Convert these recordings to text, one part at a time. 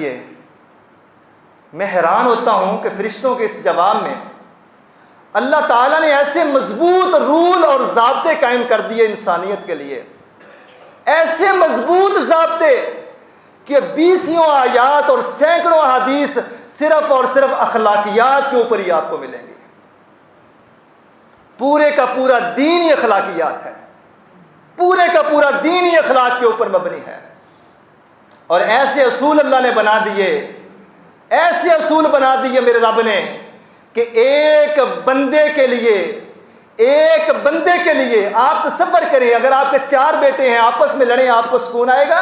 رکھیے، میں حیران ہوتا ہوں کہ فرشتوں کے اس جواب میں اللہ تعالیٰ نے ایسے مضبوط رول اور ضابطے قائم کر دیے انسانیت کے لیے، ایسے مضبوط ضابطے کہ 20 آیات اور سینکڑوں احادیث صرف اور صرف اخلاقیات کے اوپر ہی آپ کو ملیں گے۔ پورے کا پورا دین ہی اخلاقیات ہے، پورے کا پورا دین ہی اخلاق کے اوپر مبنی ہے۔ اور ایسے اصول اللہ نے بنا دیے، ایسے اصول بنا دیے میرے رب نے کہ ایک بندے کے لیے آپ تصور کریں، اگر آپ کے 4 بیٹے ہیں آپس میں لڑیں، آپ کو سکون آئے گا؟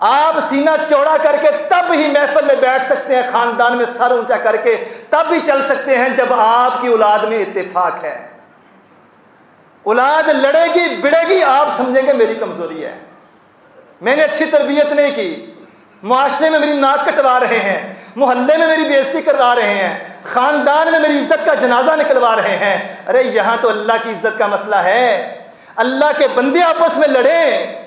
آپ سینہ چوڑا کر کے تب ہی محفل میں بیٹھ سکتے ہیں، خاندان میں سر اونچا کر کے تب ہی چل سکتے ہیں جب آپ کی اولاد میں اتفاق ہے۔ اولاد لڑے گی بڑھے گی، آپ سمجھیں گے میری کمزوری ہے، میں نے اچھی تربیت نہیں کی، معاشرے میں میری ناک کٹوا رہے ہیں، محلے میں میری بےعزتی کروا رہے ہیں، خاندان میں میری عزت کا جنازہ نکلوا رہے ہیں۔ ارے یہاں تو اللہ کی عزت کا مسئلہ ہے، اللہ کے بندے آپس میں لڑیں،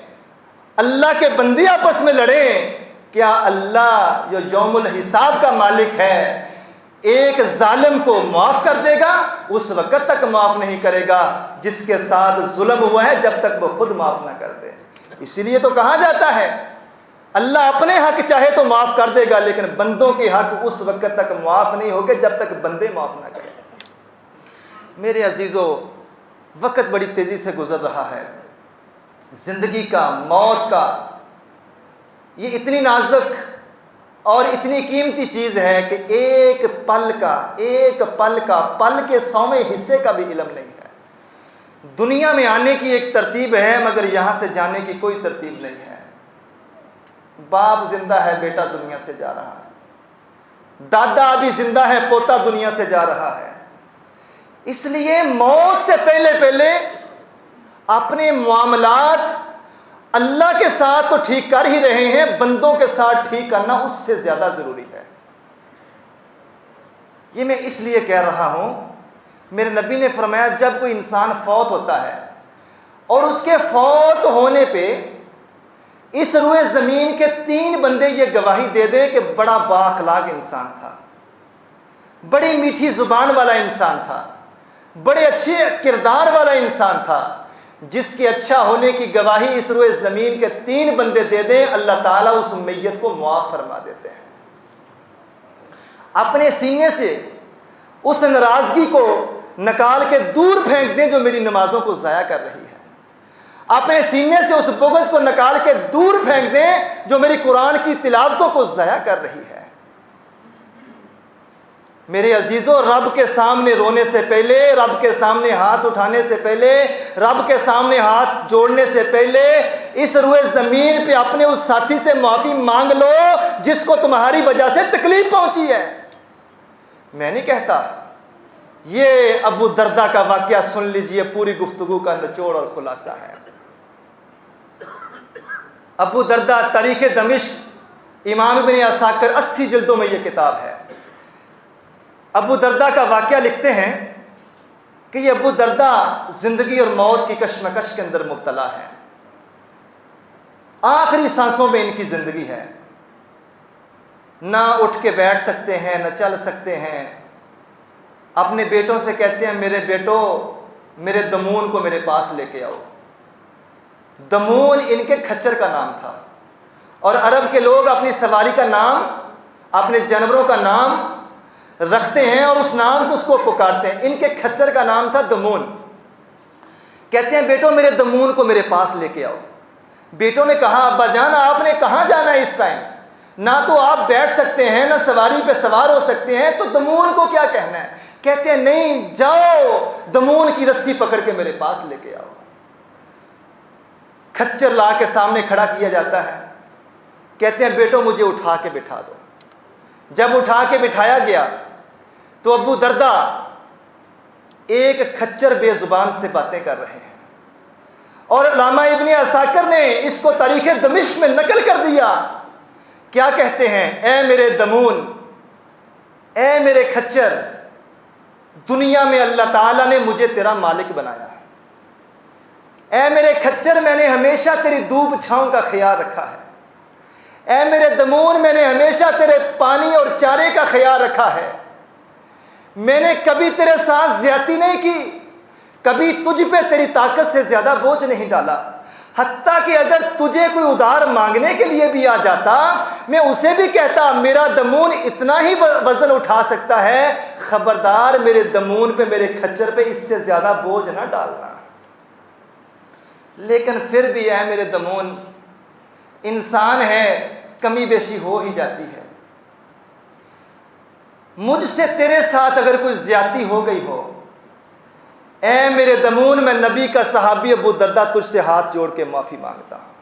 اللہ کے بندے آپس میں لڑیں۔ کیا اللہ جو یوم الحساب کا مالک ہے ایک ظالم کو معاف کر دے گا؟ اس وقت تک معاف نہیں کرے گا جس کے ساتھ ظلم ہوا ہے، جب تک وہ خود معاف نہ کر دے۔ اسی لیے تو کہا جاتا ہے اللہ اپنے حق چاہے تو معاف کر دے گا، لیکن بندوں کے حق اس وقت تک معاف نہیں ہوگے جب تک بندے معاف نہ کریں۔ میرے عزیزو، وقت بڑی تیزی سے گزر رہا ہے، زندگی کا، موت کا، یہ اتنی نازک اور اتنی قیمتی چیز ہے کہ ایک پل کا پل کے 100ویں حصے کا بھی علم نہیں ہے۔ دنیا میں آنے کی ایک ترتیب ہے مگر یہاں سے جانے کی کوئی ترتیب نہیں ہے۔ باپ زندہ ہے، بیٹا دنیا سے جا رہا ہے، دادا ابھی زندہ ہے، پوتا دنیا سے جا رہا ہے۔ اس لیے موت سے پہلے اپنے معاملات اللہ کے ساتھ تو ٹھیک کر ہی رہے ہیں، بندوں کے ساتھ ٹھیک کرنا اس سے زیادہ ضروری ہے۔ یہ میں اس لیے کہہ رہا ہوں، میرے نبی نے فرمایا جب کوئی انسان فوت ہوتا ہے اور اس کے فوت ہونے پہ اس روئے زمین کے 3 بندے یہ گواہی دے دے کہ بڑا با اخلاق انسان تھا، بڑی میٹھی زبان والا انسان تھا، بڑے اچھے کردار والا انسان تھا، جس کے اچھا ہونے کی گواہی اس روئے زمین کے 3 بندے دے دیں، اللہ تعالیٰ اس میت کو معاف فرما دیتے ہیں۔ اپنے سینے سے اس ناراضگی کو نکال کے دور پھینک دیں جو میری نمازوں کو ضائع کر رہی ہے، اپنے سینے سے اس بغض کو نکال کے دور پھینک دیں جو میری قرآن کی تلاوتوں کو ضائع کر رہی ہے۔ میرے عزیزوں، رب کے سامنے رونے سے پہلے، رب کے سامنے ہاتھ اٹھانے سے پہلے، رب کے سامنے ہاتھ جوڑنے سے پہلے اس روئے زمین پہ اپنے اس ساتھی سے معافی مانگ لو جس کو تمہاری وجہ سے تکلیف پہنچی ہے۔ میں نہیں کہتا، یہ ابو دردہ کا واقعہ سن لیجئے، پوری گفتگو کا نچوڑ اور خلاصہ ہے۔ ابو دردہ تاریخ دمشق، امام ابن عساکر 80 جلدوں میں یہ کتاب ہے۔ ابو دردہ کا واقعہ لکھتے ہیں کہ یہ ابو دردہ زندگی اور موت کی کشمکش کے اندر مبتلا ہے، آخری سانسوں میں ان کی زندگی ہے، نہ اٹھ کے بیٹھ سکتے ہیں، نہ چل سکتے ہیں۔ اپنے بیٹوں سے کہتے ہیں میرے بیٹو میرے دمون کو میرے پاس لے کے آؤ۔ دمون ان کے کھچر کا نام تھا، اور عرب کے لوگ اپنی سواری کا نام، اپنے جانوروں کا نام رکھتے ہیں اور اس نام سے اس کو پکارتے ہیں۔ ان کے کھچر کا نام تھا دمون۔ کہتے ہیں بیٹو میرے دمون کو میرے پاس لے کے آؤ۔ بیٹوں نے کہا ابا جان آپ نے کہاں جانا ہے اس ٹائم، نہ تو آپ بیٹھ سکتے ہیں نہ سواری پہ سوار ہو سکتے ہیں، تو دمون کو کیا کہنا ہے؟ کہتے ہیں نہیں، جاؤ دمون کی رسی پکڑ کے میرے پاس لے کے آؤ۔ کھچر لا کے سامنے کھڑا کیا جاتا ہے، کہتے ہیں بیٹو مجھے اٹھا کے بٹھا دو۔ جب اٹھا کے بٹھایا گیا تو ابو دردہ ایک کھچر بے زبان سے باتیں کر رہے ہیں، اور علامہ ابن عساکر نے اس کو تاریخ دمشق میں نقل کر دیا۔ کیا کہتے ہیں؟ اے میرے دمون، اے میرے کھچر، دنیا میں اللہ تعالیٰ نے مجھے تیرا مالک بنایا ہے۔ اے میرے کھچر، میں نے ہمیشہ تیری دھوپ چھاؤں کا خیال رکھا ہے۔ اے میرے دمون میں نے ہمیشہ تیرے پانی اور چارے کا خیال رکھا ہے، میں نے کبھی تیرے ساتھ زیادتی نہیں کی، کبھی تجھ پہ تیری طاقت سے زیادہ بوجھ نہیں ڈالا، حتیٰ کہ اگر تجھے کوئی ادھار مانگنے کے لیے بھی آ جاتا میں اسے بھی کہتا میرا دمون اتنا ہی وزن اٹھا سکتا ہے، خبردار میرے دمون پہ میرے کھچر پہ اس سے زیادہ بوجھ نہ ڈالنا۔ لیکن پھر بھی اے میرے دمون، انسان ہے، کمی بیشی ہو ہی جاتی ہے، مجھ سے تیرے ساتھ اگر کوئی زیادتی ہو گئی ہو، اے میرے دمون میں نبی کا صحابی ابو دردہ تجھ سے ہاتھ جوڑ کے معافی مانگتا ہوں،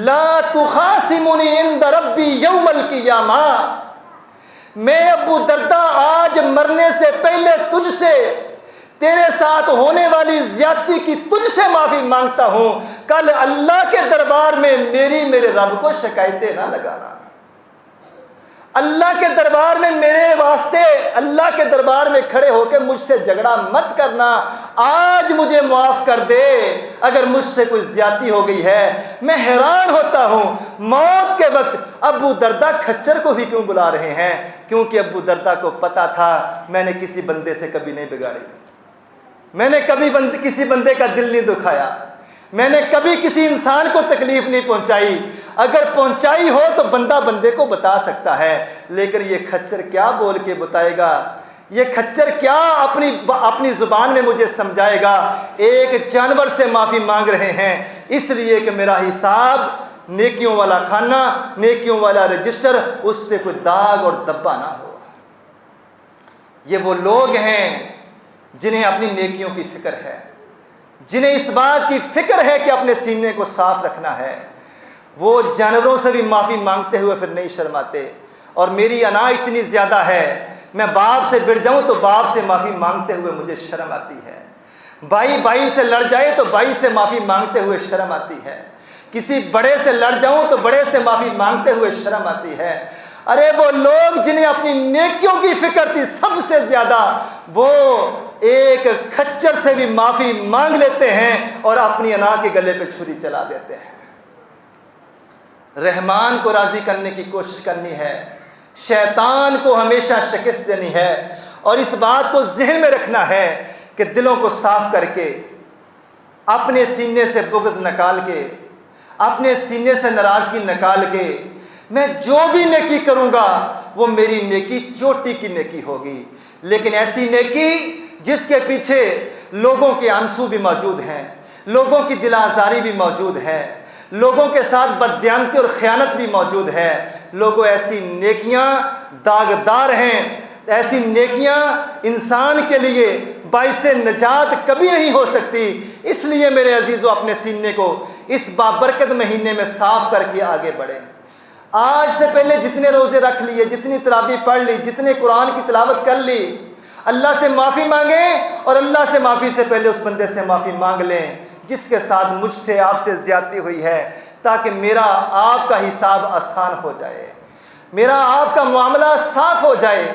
لا تخاصمنی عند ربی یوم القیامہ، میں ابو دردہ آج مرنے سے پہلے تجھ سے تیرے ساتھ ہونے والی زیادتی کی تجھ سے معافی مانگتا ہوں، کل اللہ کے دربار میں میرے رب کو شکایتیں نہ لگانا، اللہ کے دربار میں میرے واسطے اللہ کے دربار میں کھڑے ہو کے مجھ سے جھگڑا مت کرنا، آج مجھے معاف کر دے اگر مجھ سے کوئی زیادتی ہو گئی ہے۔ میں حیران ہوتا ہوں موت کے وقت ابو دردہ کھچر کو ہی کیوں بلا رہے ہیں، کیونکہ ابو دردہ کو پتا تھا میں نے کسی بندے سے کبھی نہیں بگاڑی، میں نے کبھی کسی بندے کا دل نہیں دکھایا، میں نے کبھی کسی انسان کو تکلیف نہیں پہنچائی، اگر پہنچائی ہو تو بندہ بندے کو بتا سکتا ہے، لیکن یہ کھچر کیا بول کے بتائے گا، یہ کھچر کیا اپنی زبان میں مجھے سمجھائے گا۔ ایک جانور سے معافی مانگ رہے ہیں اس لیے کہ میرا حساب نیکیوں والا کھانا، نیکیوں والا رجسٹر، اس پہ کوئی داغ اور دبا نہ ہو۔ یہ وہ لوگ ہیں جنہیں اپنی نیکیوں کی فکر ہے، جنہیں اس بات کی فکر ہے کہ اپنے سینے کو صاف رکھنا ہے، وہ جانوروں سے بھی معافی مانگتے ہوئے پھر نہیں شرماتے۔ اور میری انا اتنی زیادہ ہے، میں باپ سے بڑھ جاؤں تو باپ سے معافی مانگتے ہوئے مجھے شرم آتی ہے، بھائی سے لڑ جائے تو بھائی سے معافی مانگتے ہوئے شرم آتی ہے، کسی بڑے سے لڑ جاؤں تو بڑے سے معافی مانگتے ہوئے شرم آتی ہے۔ ارے وہ لوگ جنہیں اپنی نیکیوں کی فکر تھی سب سے زیادہ، وہ ایک کھچر سے بھی معافی مانگ لیتے ہیں اور اپنی انا کے گلے پہ چھری چلا دیتے ہیں۔ رحمان کو راضی کرنے کی کوشش کرنی ہے، شیطان کو ہمیشہ شکست دینی ہے، اور اس بات کو ذہن میں رکھنا ہے کہ دلوں کو صاف کر کے، اپنے سینے سے بغض نکال کے، اپنے سینے سے ناراضگی نکال کے، میں جو بھی نیکی کروں گا وہ میری نیکی چوٹی کی نیکی ہوگی، لیکن ایسی نیکی جس کے پیچھے لوگوں کے آنسو بھی موجود ہیں، لوگوں کی دل آزاری بھی موجود ہے، لوگوں کے ساتھ بددیانتی اور خیانت بھی موجود ہے۔ لوگوں ایسی نیکیاں داغدار ہیں، ایسی نیکیاں انسان کے لیے باعث نجات کبھی نہیں ہو سکتی۔ اس لیے میرے عزیزو اپنے سینے کو اس بابرکت مہینے میں صاف کر کے آگے بڑھیں۔ آج سے پہلے جتنے روزے رکھ لیے، جتنی تراویح پڑھ لی، جتنے قرآن کی تلاوت کر لی، اللہ سے معافی مانگیں، اور اللہ سے معافی سے پہلے اس بندے سے معافی مانگ لیں جس کے ساتھ مجھ سے آپ سے زیادتی ہوئی ہے، تاکہ میرا آپ کا حساب آسان ہو جائے، میرا آپ کا معاملہ صاف ہو جائے۔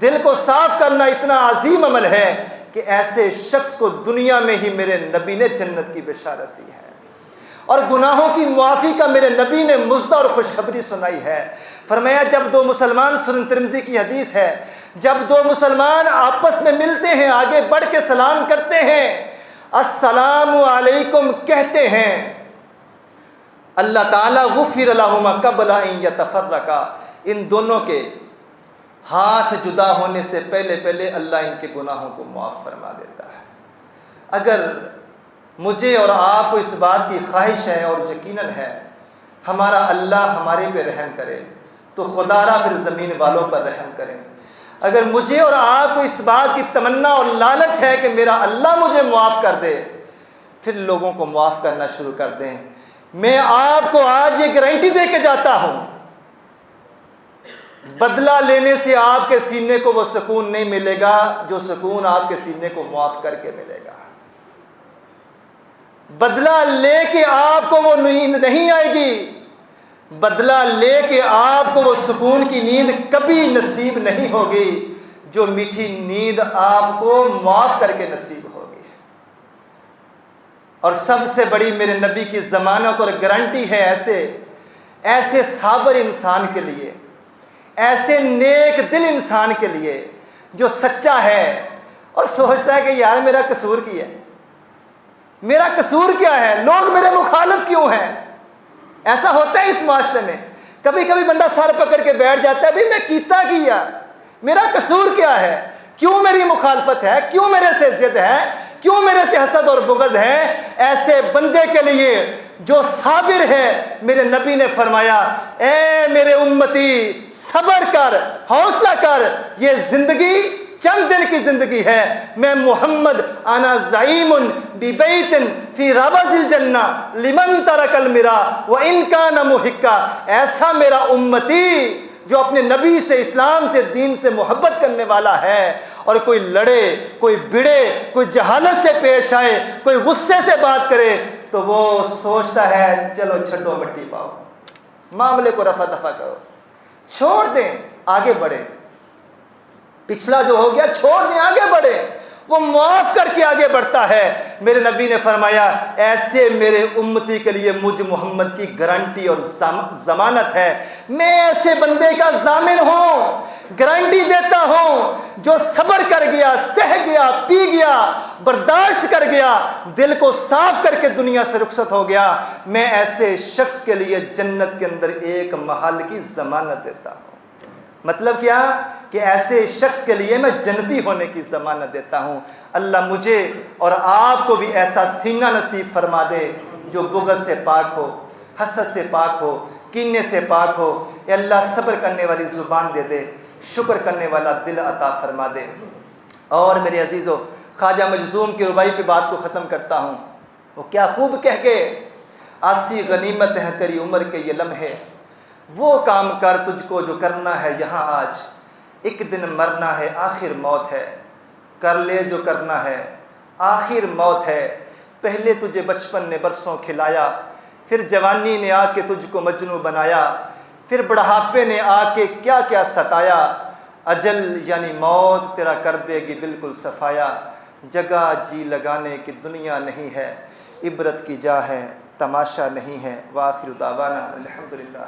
دل کو صاف کرنا اتنا عظیم عمل ہے کہ ایسے شخص کو دنیا میں ہی میرے نبی نے جنت کی بشارت دی ہے، اور گناہوں کی معافی کا میرے نبی نے مژدہ اور خوشخبری سنائی ہے۔ فرمایا جب دو مسلمان، سنن ترمذی کی حدیث ہے، جب دو مسلمان آپس میں ملتے ہیں، آگے بڑھ کے سلام کرتے ہیں، السلام علیکم کہتے ہیں، اللہ تعالیٰ غفر لہما قبل ان یتفرقا، ان دونوں کے ہاتھ جدا ہونے سے پہلے اللہ ان کے گناہوں کو معاف فرما دیتا ہے۔ اگر مجھے اور آپ کو اس بات کی خواہش ہے اور یقیناً ہے ہمارا اللہ ہمارے پہ رحم کرے، تو خدا را پھر زمین والوں پر رحم کریں۔ اگر مجھے اور آپ کو اس بات کی تمنا اور لالچ ہے کہ میرا اللہ مجھے معاف کر دے، پھر لوگوں کو معاف کرنا شروع کر دیں۔ میں آپ کو آج یہ گارنٹی دے کے جاتا ہوں، بدلہ لینے سے آپ کے سینے کو وہ سکون نہیں ملے گا جو سکون آپ کے سینے کو معاف کر کے ملے گا۔ بدلہ لے کے آپ کو وہ نیند نہیں آئے گی، بدلہ لے کے آپ کو وہ سکون کی نیند کبھی نصیب نہیں ہوگی جو میٹھی نیند آپ کو معاف کر کے نصیب ہوگی۔ اور سب سے بڑی میرے نبی کی ضمانت اور گارنٹی ہے ایسے ایسے صابر انسان کے لیے، ایسے نیک دل انسان کے لیے جو سچا ہے اور سوچتا ہے کہ یار میرا قصور کیا ہے، میرا قصور کیا ہے، لوگ میرے مخالف کیوں ہیں؟ ایسا ہوتا ہے اس معاشرے میں، کبھی کبھی بندہ سر پکڑ کے بیٹھ جاتا ہے، بھئی میں کیتا کیا، میرا قصور کیا ہے، کیوں میری مخالفت ہے، کیوں میرے سے ضد ہے، کیوں میرے سے حسد اور بغض ہے؟ ایسے بندے کے لیے جو صابر ہے، میرے نبی نے فرمایا اے میرے امتی صبر کر، حوصلہ کر، یہ زندگی چند دن کی زندگی ہے، میں محمد انا زعیم ببیت فی ربض الجنہ لمن ترک المرا وان کان محقا۔ ایسا میرا امتی جو اپنے نبی سے، اسلام سے، دین سے محبت کرنے والا ہے، اور کوئی لڑے، کوئی بڑے، کوئی جہالت سے پیش آئے، کوئی غصے سے بات کرے تو وہ سوچتا ہے چلو چھٹو مٹی پاؤ، معاملے کو رفع دفع کرو، چھوڑ دیں، آگے بڑھیں، پچھلا جو ہو گیا چھوڑ دیں، آگے بڑھیں، وہ معاف کر کے آگے بڑھتا ہے۔ میرے نبی نے فرمایا ایسے میرے امتی کے لیے مجھ محمد کی گارنٹی اور ضمانت ہے، میں ایسے بندے کا ضامن ہوں، گارنٹی دیتا ہوں جو صبر کر گیا، سہ گیا، پی گیا، برداشت کر گیا، دل کو صاف کر کے دنیا سے رخصت ہو گیا، میں ایسے شخص کے لیے جنت کے اندر ایک محل کی ضمانت دیتا ہوں۔ مطلب کیا کہ ایسے شخص کے لیے میں جنتی ہونے کی ضمانت دیتا ہوں۔ اللہ مجھے اور آپ کو بھی ایسا سینہ نصیب فرما دے جو بغض سے پاک ہو، حسد سے پاک ہو، کینے سے پاک ہو۔ اے اللہ صبر کرنے والی زبان دے دے، شکر کرنے والا دل عطا فرما دے۔ اور میرے عزیزو، خواجہ مجذوم کی ربائی پہ بات کو ختم کرتا ہوں۔ وہ کیا خوب کہہ کے، آسی غنیمت ہیں تیری عمر کے یہ لمحے، وہ کام کر تجھ کو جو کرنا ہے یہاں آج، ایک دن مرنا ہے آخر موت ہے، کر لے جو کرنا ہے آخر موت ہے۔ پہلے تجھے بچپن نے برسوں کھلایا، پھر جوانی نے آ کے تجھ کو مجنوں بنایا، پھر بڑھاپے نے آ کے کیا کیا ستایا، اجل یعنی موت تیرا کر دے گی بالکل صفایا۔ جگہ جی لگانے کی دنیا نہیں ہے، عبرت کی جا ہے تماشا نہیں ہے۔ وآخر دعوانا الحمدللہ۔